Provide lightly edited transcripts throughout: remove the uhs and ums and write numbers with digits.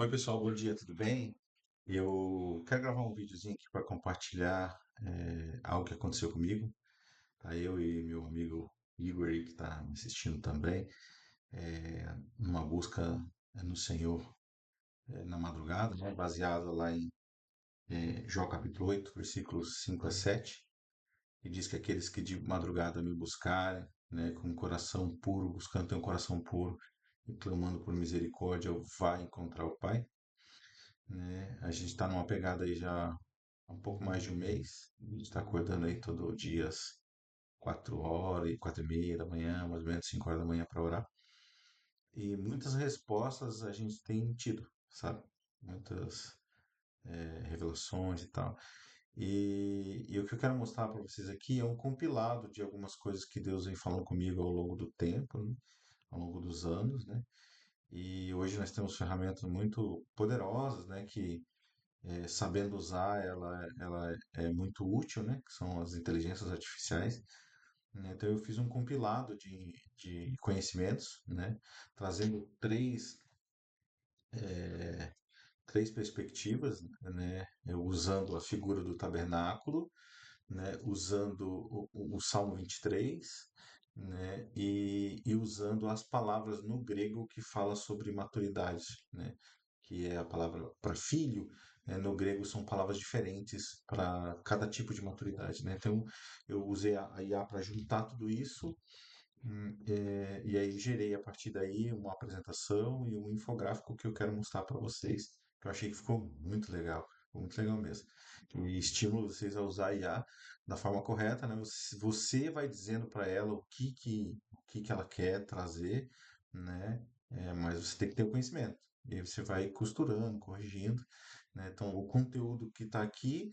Oi, pessoal, bom dia, tudo bem? Eu quero gravar um videozinho aqui para compartilhar algo que aconteceu comigo. Tá? Eu e meu amigo Igor aí, que está me assistindo também, numa busca no Senhor na madrugada, né? Baseado lá em Jó capítulo 8, versículos 5 a 7, que diz que aqueles que de madrugada me buscarem, né, com um coração puro, buscando ter um coração puro e clamando por misericórdia, vai encontrar o Pai. Né? A gente está numa pegada aí já há um pouco mais de um mês. A gente está acordando aí todo dia às 4 horas, 4h30 da manhã, mais ou menos 5 horas da manhã para orar. E muitas respostas a gente tem tido, sabe? Muitas revelações e tal. E o que eu quero mostrar para vocês aqui é um compilado de algumas coisas que Deus vem falando comigo ao longo do tempo, né? Ao longo dos anos, né? E hoje nós temos ferramentas muito poderosas, né? Que sabendo usar, ela é muito útil, né? Que são as inteligências artificiais. Né? Então eu fiz um compilado de conhecimentos, né? Trazendo três perspectivas, né? Eu usando a figura do tabernáculo, né? Usando o Salmo 23, né? E usando as palavras no grego que fala sobre maturidade, né? Que é a palavra para filho, né? No grego são palavras diferentes para cada tipo de maturidade, né? Então eu usei a IA para juntar tudo isso, e aí gerei a partir daí uma apresentação e um infográfico que eu quero mostrar para vocês, que eu achei que ficou muito legal mesmo. E estimulo vocês a usar a IA da forma correta, né? Você vai dizendo para ela o que que ela quer trazer, né? Mas você tem que ter o conhecimento. E aí você vai costurando, corrigindo, né? Então, o conteúdo que está aqui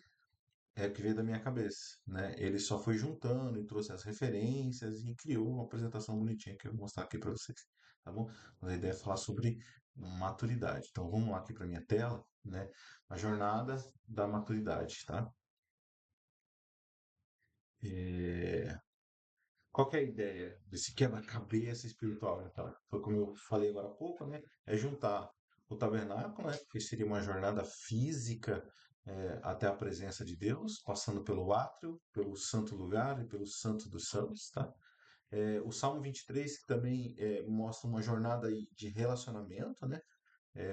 é o que veio da minha cabeça, né? Ele só foi juntando e trouxe as referências e criou uma apresentação bonitinha que eu vou mostrar aqui para vocês, tá bom? Mas a ideia é falar sobre maturidade. Então vamos lá aqui para minha tela, né? A jornada da maturidade, tá? É, Qual que é a ideia desse quebra-cabeça espiritual, então? Foi como eu falei agora há pouco, né? É juntar o tabernáculo, né? Que seria uma jornada física até a presença de Deus, passando pelo átrio, pelo santo lugar e pelo santo dos santos, tá? O Salmo 23 que também mostra uma jornada aí de relacionamento, né?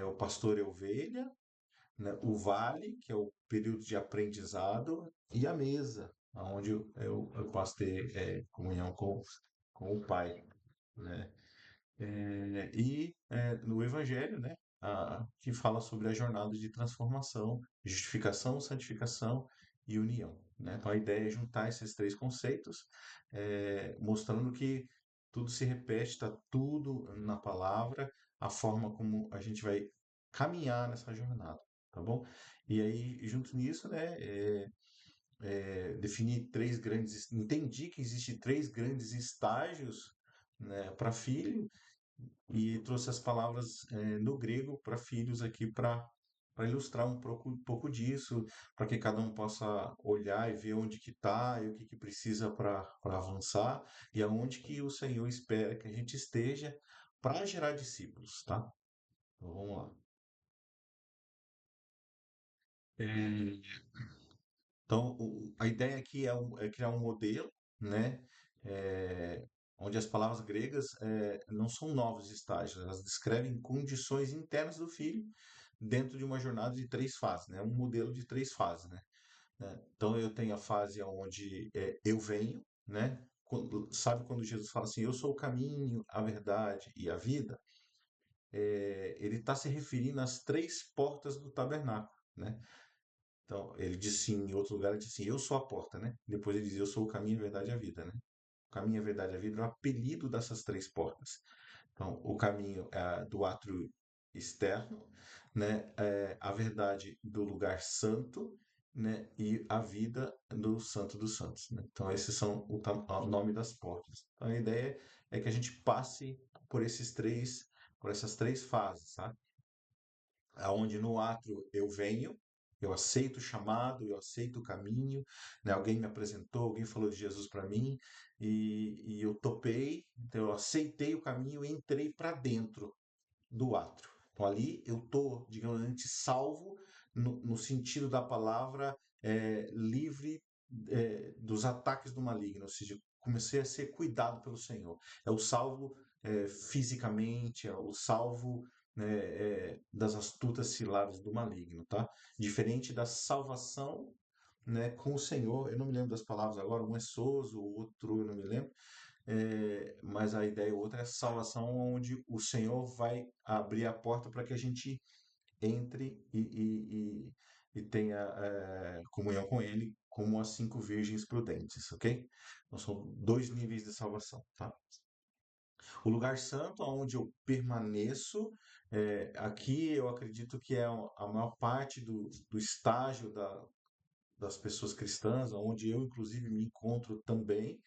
O pastor e a ovelha, né? O vale, que é o período de aprendizado, e a mesa, onde eu posso ter comunhão com o Pai, né? No Evangelho, né? Que fala sobre a jornada de transformação, justificação, santificação e união, né? Então a ideia é juntar esses três conceitos, mostrando que tudo se repete, está tudo na palavra, a forma como a gente vai caminhar nessa jornada, tá bom? E aí, junto nisso, né, definir entendi que existe três grandes estágios, né, para filho, e trouxe as palavras no grego para filhos aqui para ilustrar um pouco disso, para que cada um possa olhar e ver onde que está e o que que precisa para avançar e aonde que o Senhor espera que a gente esteja para gerar discípulos, tá? Então vamos lá. É, Então, a ideia aqui é criar um modelo, né, é, onde as palavras gregas não são novos estágios, elas descrevem condições internas do filho dentro de uma jornada de três fases, né, um modelo de três fases, né. Então, eu tenho a fase onde eu venho, né, sabe quando Jesus fala assim, eu sou o caminho, a verdade e a vida? Ele está se referindo às três portas do tabernáculo, né? Então, ele diz sim, em outro lugar ele diz assim, eu sou a porta, né? Depois ele diz, eu sou o caminho, a verdade e a vida, né? O caminho, a verdade e a vida é o apelido dessas três portas. Então, o caminho é do átrio externo, né? A verdade do lugar santo, né? E a vida do santo dos santos, né? Então, esses são o nome das portas. Então, a ideia é que a gente passe por essas três fases, tá? Aonde no átrio eu venho, eu aceito o chamado, eu aceito o caminho, né? Alguém me apresentou, alguém falou de Jesus para mim e eu topei, então eu aceitei o caminho e entrei para dentro do átrio, Então ali eu estou, digamos, salvo no sentido da palavra, livre dos ataques do maligno, ou seja, comecei a ser cuidado pelo Senhor. É o salvo fisicamente, é o salvo, né, das astutas ciladas do maligno, tá? Diferente da salvação, né, com o Senhor. Eu não me lembro das palavras agora, um é sozo, o outro eu não me lembro, mas a ideia outra é salvação, onde o Senhor vai abrir a porta para que a gente entre e tenha comunhão com Ele, como as 5 virgens prudentes, ok? Então são 2 níveis de salvação, tá? O lugar santo, onde eu permaneço, aqui eu acredito que é a maior parte do estágio das pessoas cristãs, onde eu inclusive me encontro também,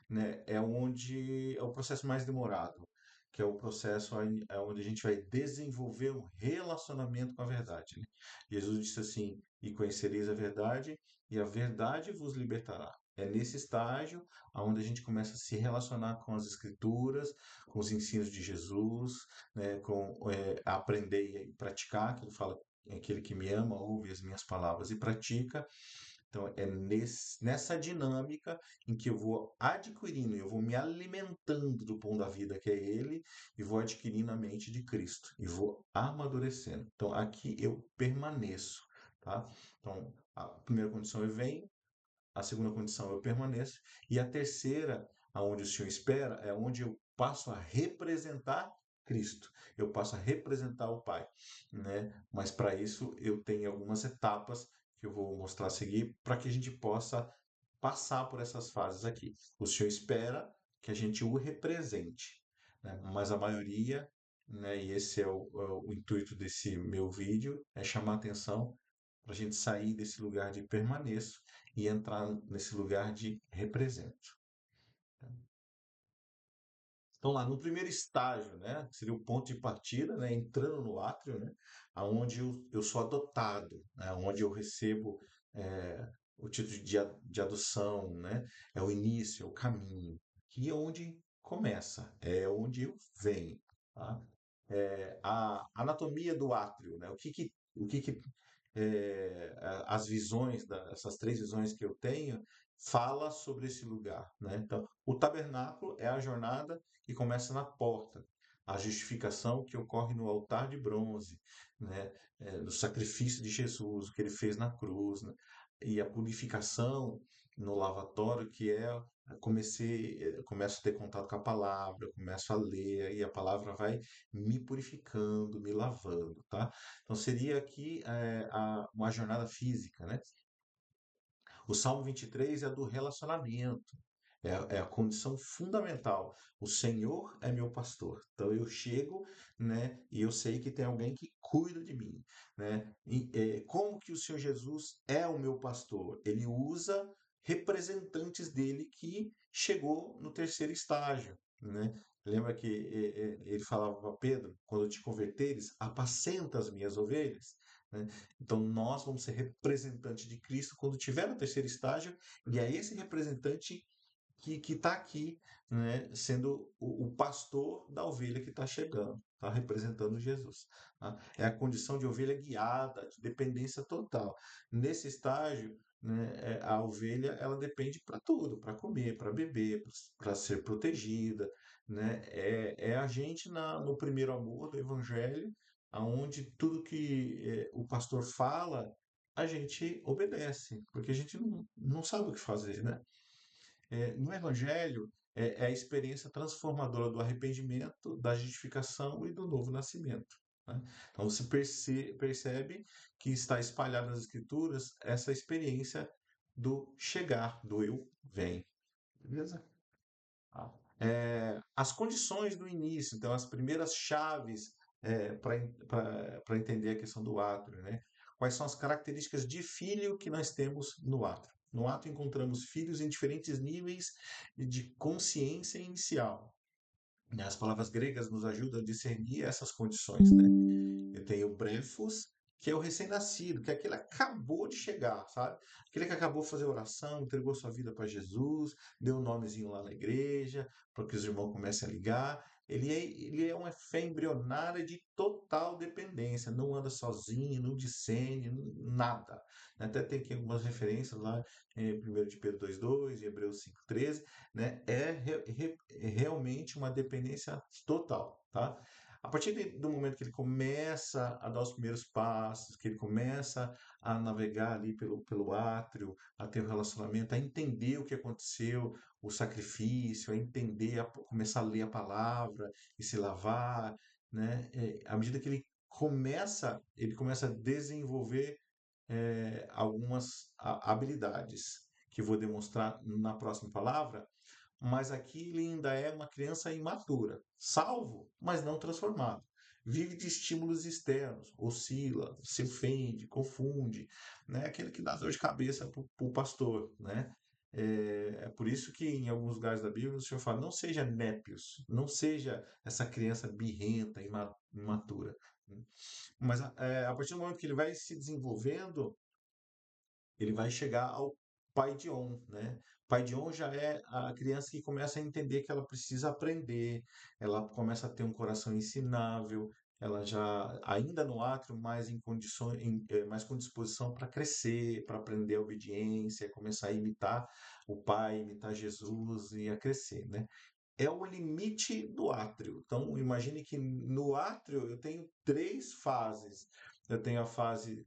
né, é onde é o processo mais demorado, que é o processo onde a gente vai desenvolver um relacionamento com a verdade, né? Jesus disse assim: "E conhecereis a verdade, e a verdade vos libertará". É nesse estágio onde a gente começa a se relacionar com as Escrituras, com os ensinos de Jesus, né, com aprender e praticar, que ele fala: aquele que me ama ouve as minhas palavras e pratica. Então, é nessa dinâmica em que eu vou adquirindo, eu vou me alimentando do pão da vida que é Ele, e vou adquirindo a mente de Cristo, e vou amadurecendo. Então, aqui eu permaneço, tá? Então, a primeira condição eu venho, a segunda condição eu permaneço, e a terceira, aonde o Senhor espera, é onde eu passo a representar Cristo, eu passo a representar o Pai, né? Mas para isso eu tenho algumas etapas que eu vou mostrar a seguir para que a gente possa passar por essas fases aqui. O Senhor espera que a gente o represente, né? Mas a maioria, né, e esse é o intuito desse meu vídeo, é chamar atenção para a gente sair desse lugar de permaneço e entrar nesse lugar de represento. Então, lá no primeiro estágio, né, que seria o ponto de partida, né, entrando no átrio, né, aonde eu sou adotado, né, onde eu recebo o título de adoção, né, é o início, é o caminho, que é onde começa, é onde eu venho, tá? A anatomia do átrio, né, o que as visões, essas 3 visões que eu tenho, fala sobre esse lugar, né? Então, o tabernáculo é a jornada que começa na porta, a justificação que ocorre no altar de bronze, né? No sacrifício de Jesus, o que ele fez na cruz, né? E a purificação no lavatório, que é começo a ter contato com a palavra, eu começo a ler e a palavra vai me purificando, me lavando, tá? Então seria aqui uma jornada física, né? O Salmo 23 é do relacionamento, é a condição fundamental. O Senhor é meu pastor. Então eu chego, né, e eu sei que tem alguém que cuida de mim, né? Como que o Senhor Jesus é o meu pastor? Ele usa representantes dele que chegou no terceiro estágio, né? Lembra que ele falava para Pedro, quando te converteres, apacenta as minhas ovelhas, né? Então nós vamos ser representantes de Cristo quando tiver no terceiro estágio, e é esse representante que está aqui, né, sendo o pastor da ovelha que está chegando, está representando Jesus. Tá? É a condição de ovelha guiada, de dependência total. Nesse estágio, né, a ovelha ela depende para tudo, para comer, para beber, para ser protegida. Né? É a gente no primeiro amor do Evangelho, aonde tudo que o pastor fala, a gente obedece, porque a gente não sabe o que fazer, né? No Evangelho, é a experiência transformadora do arrependimento, da justificação e do novo nascimento. Né? Então você percebe que está espalhada nas Escrituras essa experiência do chegar, do eu venho. Beleza? Ah. As condições do início, então as primeiras chaves para entender a questão do átrio, né? Quais são as características de filho que nós temos no átrio? No átrio encontramos filhos em diferentes níveis de consciência inicial, né? As palavras gregas nos ajudam a discernir essas condições, né? Eu tenho o brefos, que é o recém-nascido, que é aquele que acabou de chegar, sabe? Aquele que acabou de fazer oração, entregou sua vida para Jesus, deu um nomezinho lá na igreja, para que os irmãos comecem a ligar. ele é uma fé embrionária de total dependência, não anda sozinho, não discerne, nada. Até tem aqui algumas referências lá em 1 de Pedro 2,2 e Hebreus 5,13, né? É realmente uma dependência total, tá? A partir do momento que ele começa a dar os primeiros passos, que ele começa a navegar ali pelo átrio, a ter um relacionamento, a entender o que aconteceu, o sacrifício, a entender, começar a ler a palavra e se lavar, né? À medida que ele começa a desenvolver algumas habilidades que eu vou demonstrar na próxima palavra, mas aqui ele ainda é uma criança imatura, salvo, mas não transformado. Vive de estímulos externos, oscila, se ofende, confunde, né? Aquele que dá dor de cabeça para o pastor, né? É por isso que em alguns lugares da Bíblia o Senhor fala: não seja népios, não seja essa criança birrenta, imatura. Mas a partir do momento que ele vai se desenvolvendo, ele vai chegar ao pai de on, né? Pai de on já é a criança que começa a entender que ela precisa aprender, ela começa a ter um coração ensinável, ela já ainda no átrio mais em condições, mais com disposição para crescer, para aprender a obediência, começar a imitar o pai, imitar Jesus e a crescer, né? É o limite do átrio. Então, imagine que no átrio eu tenho três fases. Eu tenho a fase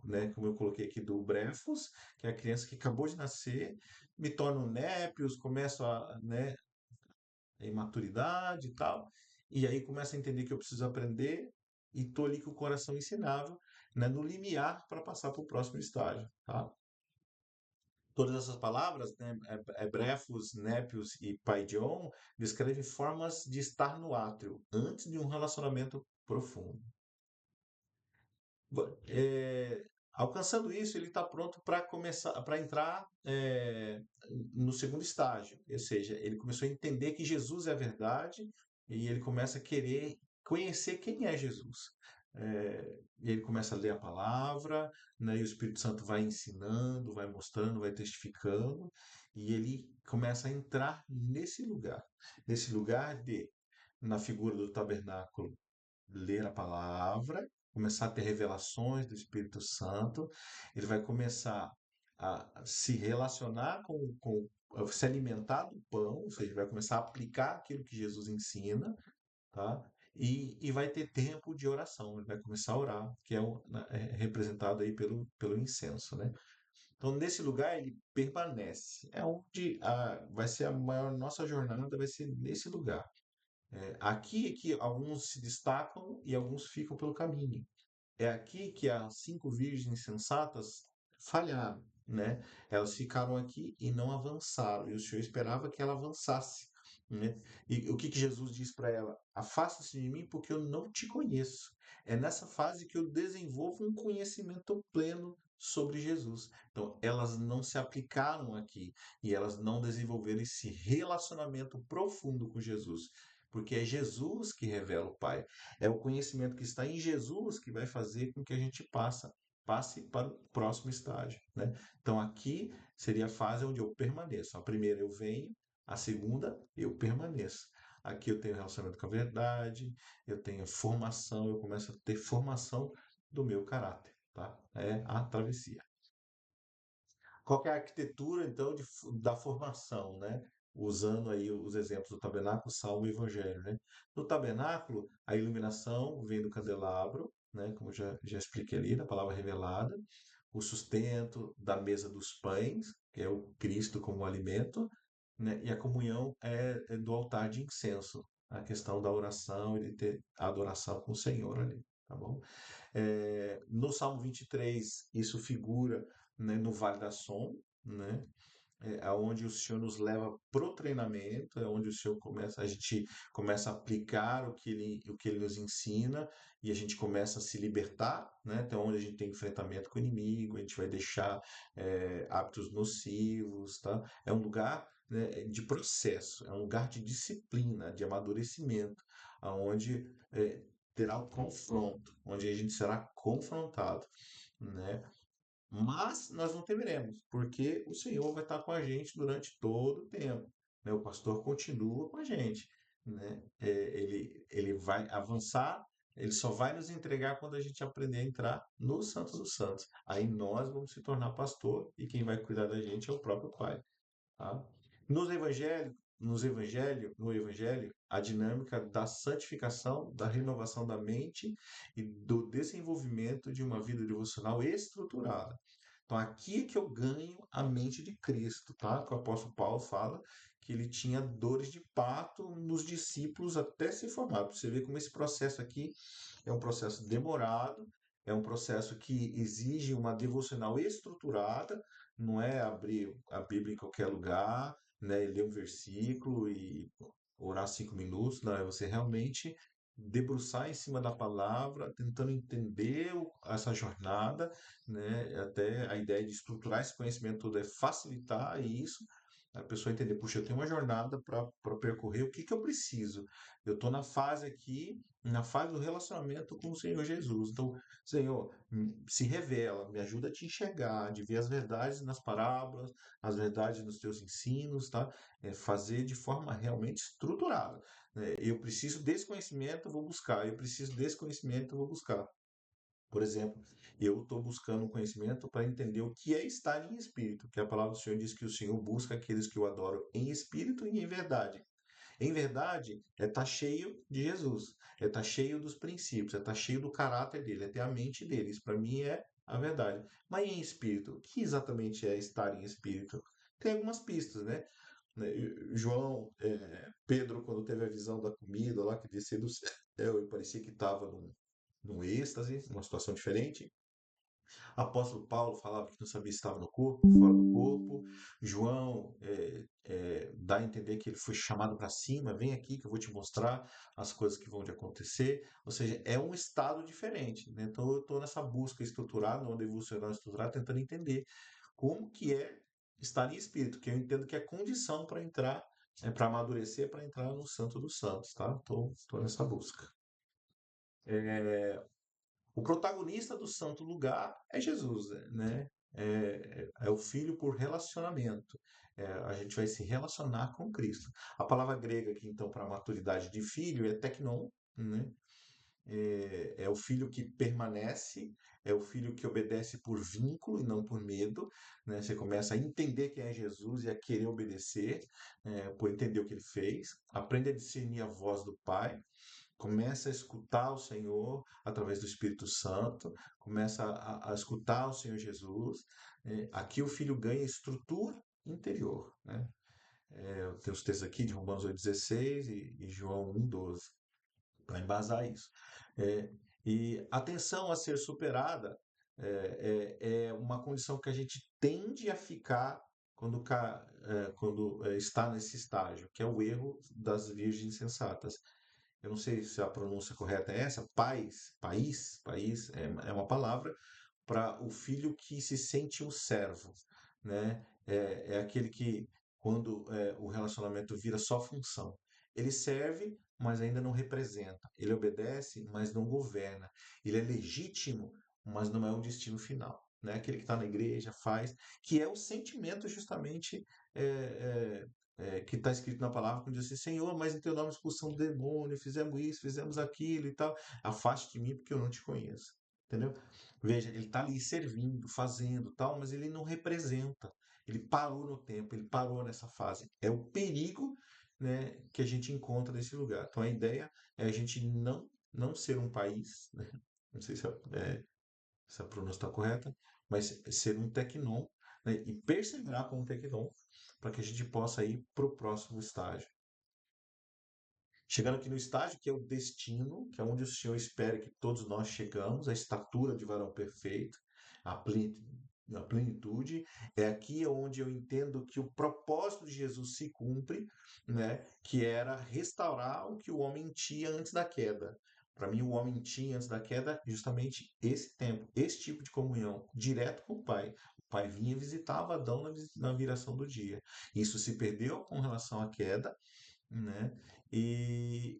né, como eu coloquei aqui, do brefos, que é a criança que acabou de nascer, me torno népios, começo né, a imaturidade e tal, e aí começo a entender que eu preciso aprender e estou ali com o coração ensinável, né, no limiar para passar para o próximo estágio, tá? Todas essas palavras, né, brefos, népios e paidion, descrevem formas de estar no átrio, antes de um relacionamento profundo. Alcançando isso, ele está pronto para começar, para entrar no segundo estágio, ou seja, ele começou a entender que Jesus é a verdade e ele começa a querer conhecer quem é Jesus. E ele começa a ler a palavra, né, e o Espírito Santo vai ensinando, vai mostrando, vai testificando, e ele começa a entrar nesse lugar de, na figura do tabernáculo, ler a palavra, começar a ter revelações do Espírito Santo, ele vai começar a se relacionar a se alimentar do pão, ou seja, vai começar a aplicar aquilo que Jesus ensina, tá? E vai ter tempo de oração, ele vai começar a orar, que é representado aí pelo incenso, né? Então, nesse lugar, ele permanece. É onde vai ser a maior nossa jornada, vai ser nesse lugar. Aqui é que alguns se destacam e alguns ficam pelo caminho. É aqui que as 5 virgens sensatas falharam, né? Elas ficaram aqui e não avançaram. E o Senhor esperava que ela avançasse, né? E o que que Jesus diz para ela? Afasta-se de mim porque eu não te conheço. É nessa fase que eu desenvolvo um conhecimento pleno sobre Jesus. Então, elas não se aplicaram aqui e elas não desenvolveram esse relacionamento profundo com Jesus. Porque é Jesus que revela o Pai. É o conhecimento que está em Jesus que vai fazer com que a gente passe para o próximo estágio, né? Então aqui seria a fase onde eu permaneço. A primeira eu venho, a segunda eu permaneço. Aqui eu tenho relacionamento com a verdade, eu tenho formação, eu começo a ter formação do meu caráter, tá? É a travessia. Qual que é a arquitetura, então, da formação, né? Usando aí os exemplos do tabernáculo, salmo e evangelho, né? No tabernáculo, a iluminação vem do candelabro, né? Como já expliquei ali, na palavra revelada. O sustento da mesa dos pães, que é o Cristo como alimento, né? E a comunhão é do altar de incenso, a questão da oração e de ter a adoração com o Senhor ali, tá bom? No Salmo 23, isso figura, né, no Vale da Som, né? Aonde o Senhor nos leva pro treinamento, é onde a gente começa a aplicar o que ele nos ensina e a gente começa a se libertar, né? Então, onde a gente tem enfrentamento com o inimigo, a gente vai deixar hábitos nocivos, tá? É um lugar, né, de processo, é um lugar de disciplina, de amadurecimento, aonde terá o confronto, onde a gente será confrontado, né? Mas nós não temeremos, porque o Senhor vai estar com a gente durante todo o tempo, né? O pastor continua com a gente. né? Ele vai avançar, ele só vai nos entregar quando a gente aprender a entrar no Santos dos Santos. Aí nós vamos se tornar pastor e quem vai cuidar da gente é o próprio Pai, tá? No evangelho, a dinâmica da santificação, da renovação da mente e do desenvolvimento de uma vida devocional estruturada. Então, aqui é que eu ganho a mente de Cristo, tá? Que o apóstolo Paulo fala que ele tinha dores de parto nos discípulos até se formar. Você vê como esse processo aqui é um processo demorado, é um processo que exige uma devocional estruturada, não é abrir a Bíblia em qualquer lugar, né, e ler um versículo e orar 5 minutos, não, é você realmente debruçar em cima da palavra, tentando entender essa jornada, né? Até a ideia de estruturar esse conhecimento todo é facilitar isso, a pessoa entender, puxa, eu tenho uma jornada para percorrer, o que que eu preciso? Eu estou na fase aqui, na fase do relacionamento com o Senhor Jesus. Então, Senhor, se revela, me ajuda a te enxergar, de ver as verdades nas parábolas, as verdades nos teus ensinos, tá? Fazer de forma realmente estruturada, né? Eu preciso desse conhecimento, eu vou buscar. Eu preciso desse conhecimento, eu vou buscar. Por exemplo, eu estou buscando um conhecimento para entender o que é estar em espírito, que a palavra do Senhor diz que o Senhor busca aqueles que o adoram em espírito e em verdade. Em verdade, é estar cheio de Jesus, é estar cheio dos princípios, é estar cheio do caráter dele, é ter a mente dele. Isso para mim é a verdade. Mas em espírito, o que exatamente é estar em espírito? Tem algumas pistas, né? João, Pedro, quando teve a visão da comida lá que descia do céu e parecia que estava num êxtase, numa situação diferente. Apóstolo Paulo falava que não sabia se estava no corpo, fora do corpo. João dá a entender que ele foi chamado para cima, vem aqui que eu vou te mostrar as coisas que vão te acontecer. Ou seja, é um estado diferente, né? Então eu estou nessa busca estruturada, uma devocional estruturada, tentando entender como que é estar em espírito, que eu entendo que é condição para entrar, para amadurecer, para entrar no Santo dos Santos, tá? Estou nessa busca. O protagonista do santo lugar é Jesus, né? É o filho por relacionamento. A gente vai se relacionar com Cristo. A palavra grega aqui, então, para maturidade de filho é teknon, né? É o filho que permanece, é o filho que obedece por vínculo e não por medo, né? Você começa a entender quem é Jesus e a querer obedecer, por entender o que ele fez. Aprende a discernir a voz do Pai, começa a escutar o Senhor através do Espírito Santo, começa a escutar o Senhor Jesus. Aqui o filho ganha estrutura interior, né? Tem os textos aqui de Romanos 8,16 e João 1,12 para embasar isso. É, e a tensão a ser superada é uma condição que a gente tende a ficar quando está nesse estágio, que é o erro das virgens sensatas. Eu não sei se a pronúncia correta é essa, país, é uma palavra para o filho que se sente um servo, né? É aquele que, quando o relacionamento vira só função, ele serve, mas ainda não representa. Ele obedece, mas não governa. Ele é legítimo, mas não é o destino final. Né? Aquele que está na igreja faz, que é o sentimento justamente que está escrito na palavra, quando diz assim, Senhor, mas em teu nome expulsamos demônio, fizemos isso, fizemos aquilo e tal. Afaste de mim porque eu não te conheço. Entendeu? Veja, ele está ali servindo, fazendo tal, mas ele não representa. Ele parou no tempo, ele parou nessa fase. É o perigo, né, que a gente encontra nesse lugar. Então a ideia é a gente não ser um país, né? Não sei se a pronúncia está correta, mas ser um tecnon, né, e perseverar como tecnon para que a gente possa ir para o próximo estágio. Chegando aqui no estágio, que é o destino, que é onde o Senhor espera que todos nós chegamos, a estatura de varão perfeito, a plenitude. É aqui onde eu entendo que o propósito de Jesus se cumpre, né? Que era restaurar o que o homem tinha antes da queda. Para mim, o homem tinha antes da queda justamente esse tempo, esse tipo de comunhão, direto com o Pai. O Pai vinha e visitava Adão na viração do dia. Isso se perdeu com relação à queda, né? E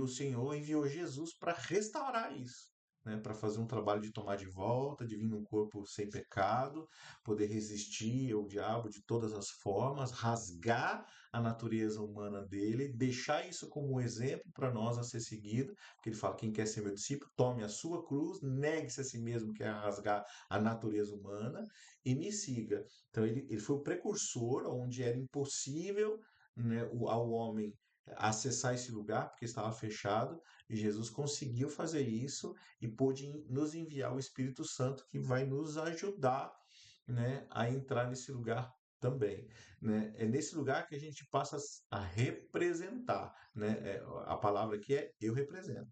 o Senhor enviou Jesus para restaurar isso, né, para fazer um trabalho de tomar de volta, de vir num corpo sem pecado, poder resistir ao diabo de todas as formas, rasgar a natureza humana dele, deixar isso como um exemplo para nós a ser seguido, porque ele fala: quem quer ser meu discípulo, tome a sua cruz, negue-se a si mesmo, que é rasgar a natureza humana, e me siga. Então ele foi o precursor, onde era impossível, né, ao homem acessar esse lugar, porque estava fechado, e Jesus conseguiu fazer isso e pôde nos enviar o Espírito Santo, que vai nos ajudar, né, a entrar nesse lugar também, né? É nesse lugar que a gente passa a representar, né? A palavra aqui é eu represento.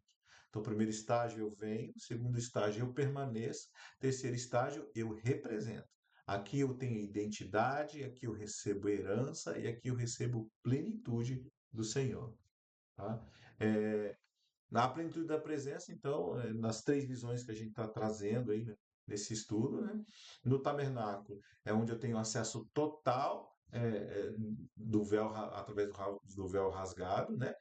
Então, primeiro estágio eu venho, segundo estágio eu permaneço, terceiro estágio eu represento. Aqui eu tenho identidade, aqui eu recebo herança e aqui eu recebo plenitude do Senhor, tá? É, na plenitude da presença, então, nas três visões que a gente está trazendo aí, né, nesse estudo, né? No tabernáculo é onde eu tenho acesso total do véu através do véu rasgado, né?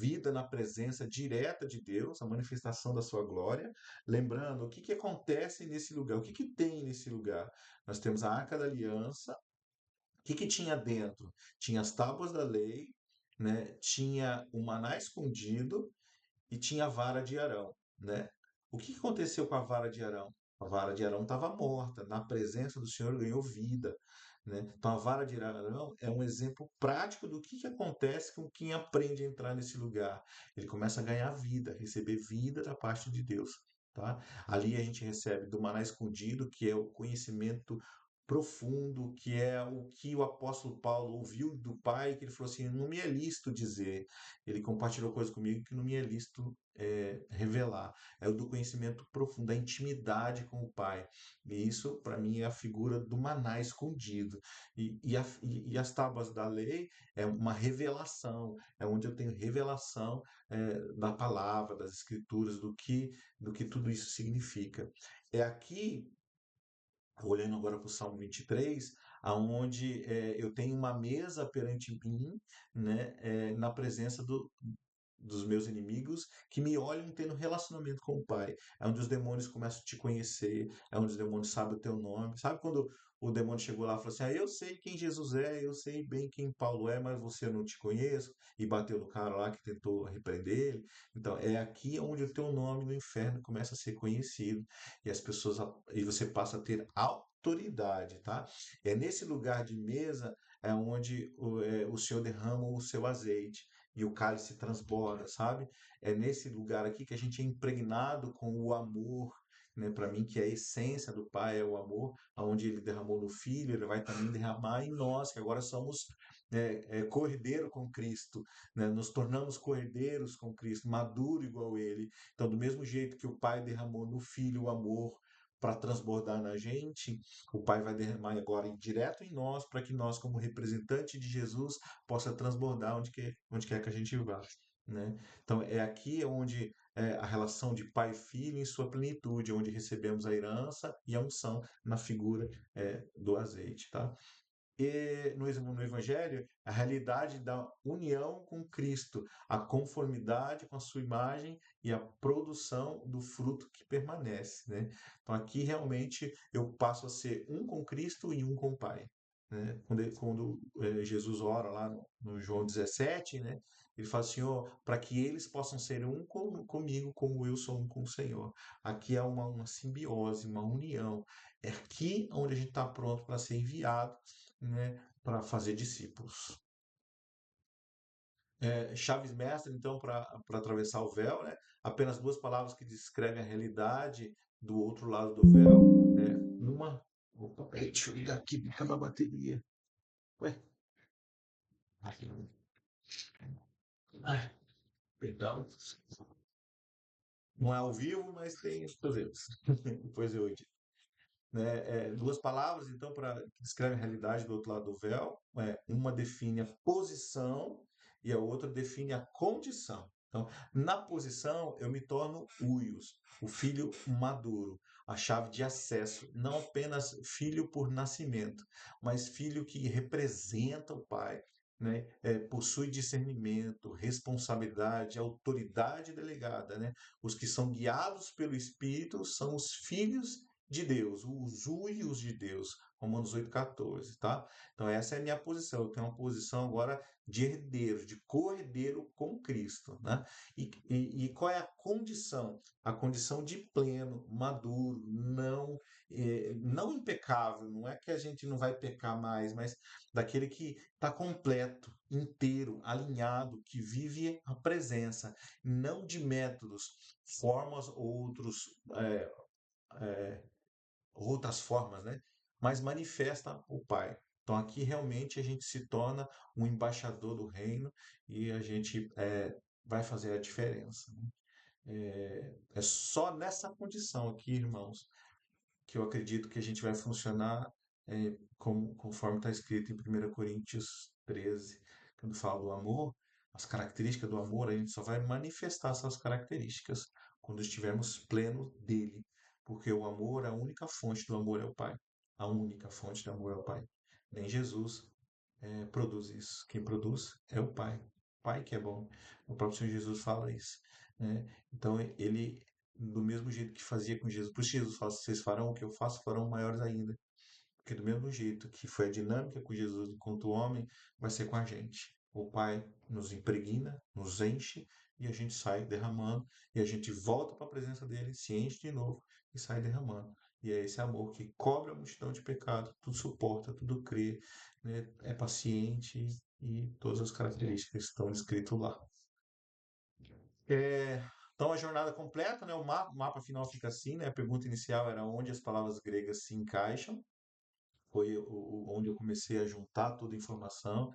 Vida na presença direta de Deus, a manifestação da sua glória. Lembrando, o que que acontece nesse lugar? O que que tem nesse lugar? Nós temos a Arca da Aliança. O que que tinha dentro? Tinha as tábuas da lei, né? Tinha o maná escondido e tinha a vara de Arão, né? O que aconteceu com a vara de Arão? A vara de Arão estava morta, na presença do Senhor ganhou vida, né? Então a vara de Arão é um exemplo prático do que acontece com quem aprende a entrar nesse lugar. Ele começa a ganhar vida, receber vida da parte de Deus, tá? Ali a gente recebe do maná escondido, que é o conhecimento profundo, que é o que o apóstolo Paulo ouviu do Pai, que ele falou assim: não me é lícito dizer. Ele compartilhou coisas comigo que não me é lícito revelar. É o do conhecimento profundo, da intimidade com o Pai. E isso, para mim, é a figura do maná escondido. E as tábuas da lei é uma revelação, é onde eu tenho revelação da palavra, das escrituras, do que tudo isso significa. É aqui, olhando agora para o Salmo 23, aonde eu tenho uma mesa perante mim, né, na presença dos meus inimigos que me olham tendo relacionamento com o Pai. É onde os demônios começam a te conhecer, é onde os demônios sabem o teu nome. Sabe quando o demônio chegou lá e falou assim: eu sei quem Jesus é, eu sei bem quem Paulo é, mas você eu não te conheço, e bateu no cara lá que tentou repreender ele. Então, é aqui onde o teu nome no inferno começa a ser conhecido e as pessoas e você passa a ter autoridade, tá? É nesse lugar de mesa é onde o Senhor derrama o seu azeite e o cálice transborda, sabe? É nesse lugar aqui que a gente é impregnado com o amor, né? Para mim, que é a essência do Pai é o amor, aonde Ele derramou no Filho, Ele vai também derramar em nós, que agora somos cordeiro com Cristo, né? Nos tornamos cordeiros com Cristo, maduro igual Ele. Então, do mesmo jeito que o Pai derramou no Filho o amor para transbordar na gente, o Pai vai derramar agora direto em nós, para que nós, como representante de Jesus, possa transbordar onde quer que a gente vá, né? Então é aqui onde a relação de pai e filho em sua plenitude, onde recebemos a herança e a unção na figura do azeite, tá? E no Evangelho, a realidade da união com Cristo, a conformidade com a sua imagem e a produção do fruto que permanece, né? Então aqui realmente eu passo a ser um com Cristo e um com o Pai, né? Quando Jesus ora lá no João 17, né? Ele fala: Senhor, para que eles possam ser um comigo, como eu sou um com o Senhor. Aqui é uma simbiose, uma união. É aqui onde a gente está pronto para ser enviado, né, para fazer discípulos. Chaves mestre, então, para atravessar o véu, né? Apenas duas palavras que descrevem a realidade do outro lado do véu. Né? Uma. Opa, peraí, deixa eu ligar aqui, acabar a bateria. Ué? Ai, perdão. Não é ao vivo, mas tem os cotovelos. Depois eu edito. Né? Duas palavras, então, que descrevem a realidade do outro lado do véu. Uma define a posição e a outra define a condição. Então, na posição, eu me torno huios, o filho maduro, a chave de acesso, não apenas filho por nascimento, mas filho que representa o pai, né, possui discernimento, responsabilidade, autoridade delegada, né? Os que são guiados pelo Espírito são os filhos de Deus, os uios de Deus. Romanos 8,14, tá? Então essa é a minha posição. Eu tenho uma posição agora de herdeiro, de co-herdeiro com Cristo, né? E qual é a condição? A condição de pleno, maduro, não impecável. Não é que a gente não vai pecar mais, mas daquele que está completo, inteiro, alinhado, que vive a presença, não de métodos, formas ou é, é, outras formas, né? Mas manifesta o Pai. Então aqui realmente a gente se torna um embaixador do reino e a gente vai fazer a diferença, né? É só nessa condição aqui, irmãos, que eu acredito que a gente vai funcionar conforme está escrito em 1 Coríntios 13, quando fala do amor, as características do amor, a gente só vai manifestar essas características quando estivermos plenos dele, porque o amor, a única fonte do amor é o Pai. A única fonte do amor é o Pai. Nem Jesus produz isso. Quem produz é o Pai. O Pai que é bom. O próprio Senhor Jesus fala isso, né? Então ele, do mesmo jeito que fazia com Jesus, por isso Jesus fala: vocês farão o que eu faço, farão maiores ainda. Porque do mesmo jeito que foi a dinâmica com Jesus enquanto homem, vai ser com a gente. O Pai nos impregna, nos enche e a gente sai derramando e a gente volta para a presença dele, se enche de novo e sai derramando. E é esse amor que cobre a multidão de pecado, tudo suporta, tudo crê, né? É paciente e todas as características estão escritas lá. Então a jornada completa, né? O mapa final fica assim, né? A pergunta inicial era onde as palavras gregas se encaixam. Foi onde eu comecei a juntar toda a informação,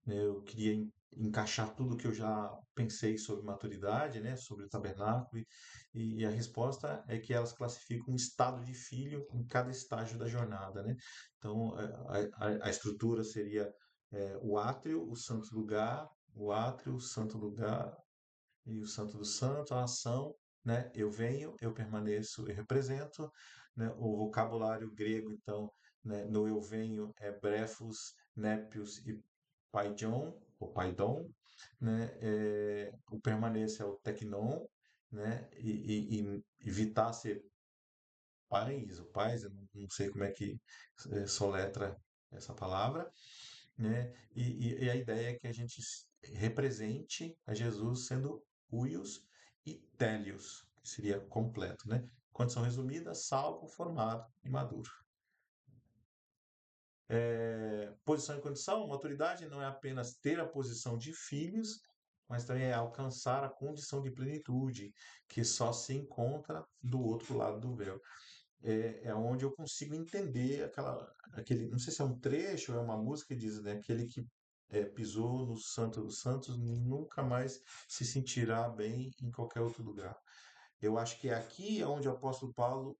né? Eu queria encaixar tudo que eu já pensei sobre maturidade, né? Sobre o tabernáculo, e a resposta é que elas classificam um estado de filho em cada estágio da jornada, né? Então a estrutura seria o átrio, o santo lugar, o átrio, o santo lugar, e o Santo dos Santos, a ação, né? Eu venho, eu permaneço e represento, né? O vocabulário grego, então, né? No eu venho é brefos, népios e paidion, ou paidon, né? O permaneço é o teknon, né? E vitar-se pais, ou pais, eu não sei como é que soletra essa palavra, né? E a ideia é que a gente represente a Jesus sendo huios e télios, que seria completo, né? Condição resumida: salvo, formado e maduro. Posição e condição: maturidade não é apenas ter a posição de filhos, mas também é alcançar a condição de plenitude, que só se encontra do outro lado do véu. É onde eu consigo entender aquele, não sei se é um trecho ou é uma música que diz, né, aquele que pisou no Santo dos Santos nunca mais se sentirá bem em qualquer outro lugar. Eu acho que é aqui onde o apóstolo Paulo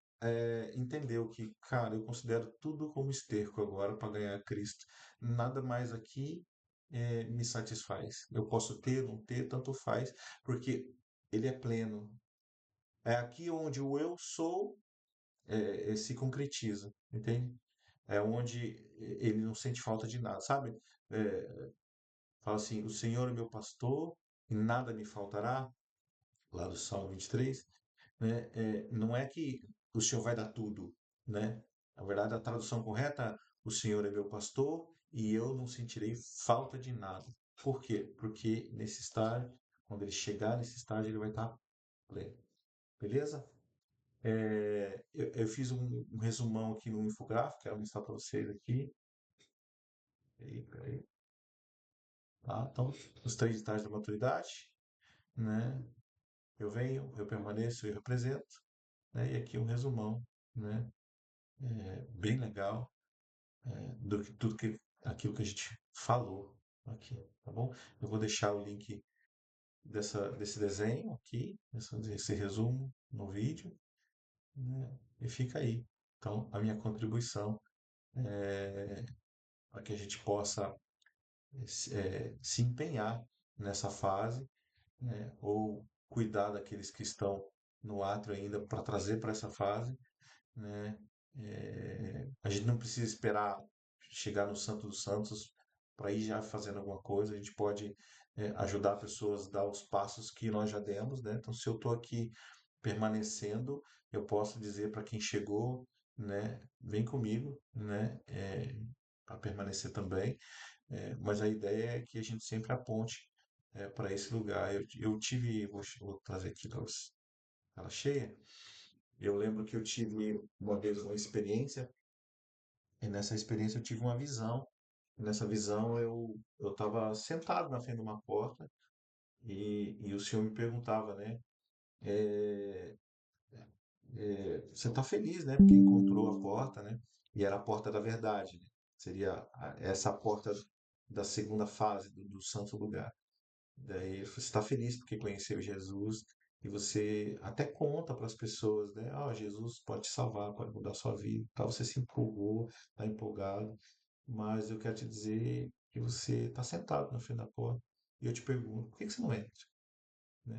entendeu que, cara, eu considero tudo como esterco agora para ganhar Cristo. Nada mais aqui me satisfaz. Eu posso ter, não ter, tanto faz, porque ele é pleno. É aqui onde o eu sou se concretiza, entende? É onde ele não sente falta de nada, sabe? É, fala assim: o Senhor é meu pastor e nada me faltará, lá do Salmo 23, né? Não é que o Senhor vai dar tudo, né? Na verdade, a tradução correta: o Senhor é meu pastor e eu não sentirei falta de nada. Por quê? Porque nesse estágio, quando ele chegar nesse estágio, ele vai estar pleno. Beleza? Eu fiz um resumão aqui no infográfico, quero mostrar para vocês aqui. Peraí. Tá? Então, os 3 estágios da maturidade, né? Eu venho, eu permaneço, eu represento, né? E aqui um resumão, né? Bem legal, do que tudo aquilo que a gente falou aqui, tá bom? Eu vou deixar o link desse desenho aqui, esse resumo no vídeo, né? E fica aí. Então, a minha contribuição para que a gente possa se empenhar nessa fase, né? Ou cuidar daqueles que estão no átrio ainda para trazer para essa fase, né? A gente não precisa esperar chegar no Santo dos Santos para ir já fazendo alguma coisa, a gente pode ajudar pessoas a dar os passos que nós já demos, né? Então, se eu estou aqui permanecendo, eu posso dizer para quem chegou, né, vem comigo, né, para permanecer também. Mas a ideia é que a gente sempre aponte para esse lugar. Eu tive, vou trazer aqui para ela cheia. Eu lembro que eu tive uma vez uma experiência, e nessa experiência eu tive uma visão. E nessa visão eu estava sentado na frente de uma porta e o Senhor me perguntava, né? é, Você está feliz, né? Porque encontrou a porta, né? E era a porta da verdade, né? Seria essa porta da segunda fase do santo lugar. Daí você está feliz porque conheceu Jesus e você até conta para as pessoas, né? Ah, Jesus pode te salvar, pode mudar a sua vida. Tal. Você se empolgou, está empolgado, mas eu quero te dizer que você está sentado na frente da porta e eu te pergunto, por que que você não entra, né?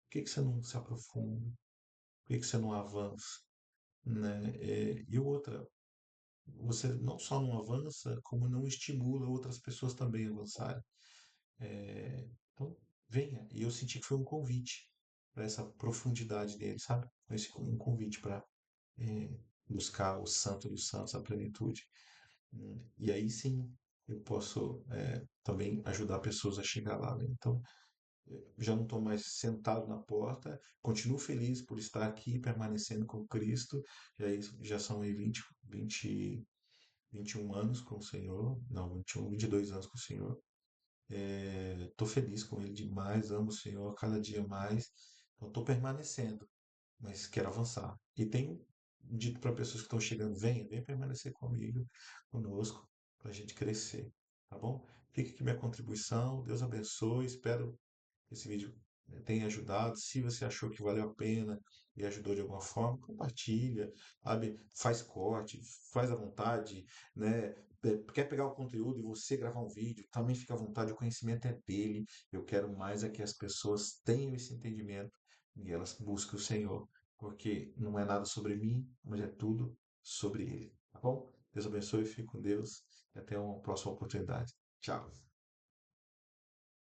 Por que que você não se aprofunda? Por que que você não avança, né? E outra, você não só não avança, como não estimula outras pessoas também a avançarem. Então, venha. E eu senti que foi um convite para essa profundidade dele, sabe? Um convite para buscar o santo dos santos, a plenitude. E aí sim eu posso também ajudar pessoas a chegar lá, né? Então, já não estou mais sentado na porta, continuo feliz por estar aqui, permanecendo com Cristo. Já são aí 21 anos com o Senhor, não, 21, 22 anos com o Senhor. Estou feliz com Ele demais, amo o Senhor cada dia mais. Então, estou permanecendo, mas quero avançar. E tenho dito para pessoas que estão chegando: venha permanecer comigo, conosco, para a gente crescer, tá bom? Fica aqui minha contribuição, Deus abençoe, espero esse vídeo tenha ajudado. Se você achou que valeu a pena e ajudou de alguma forma, compartilha, sabe? Faz corte, faz à vontade, né? Quer pegar o conteúdo e você gravar um vídeo, também fica à vontade, o conhecimento é dele. Eu quero mais é que as pessoas tenham esse entendimento e elas busquem o Senhor, porque não é nada sobre mim, mas é tudo sobre Ele, tá bom? Deus abençoe, fique com Deus e até uma próxima oportunidade. Tchau.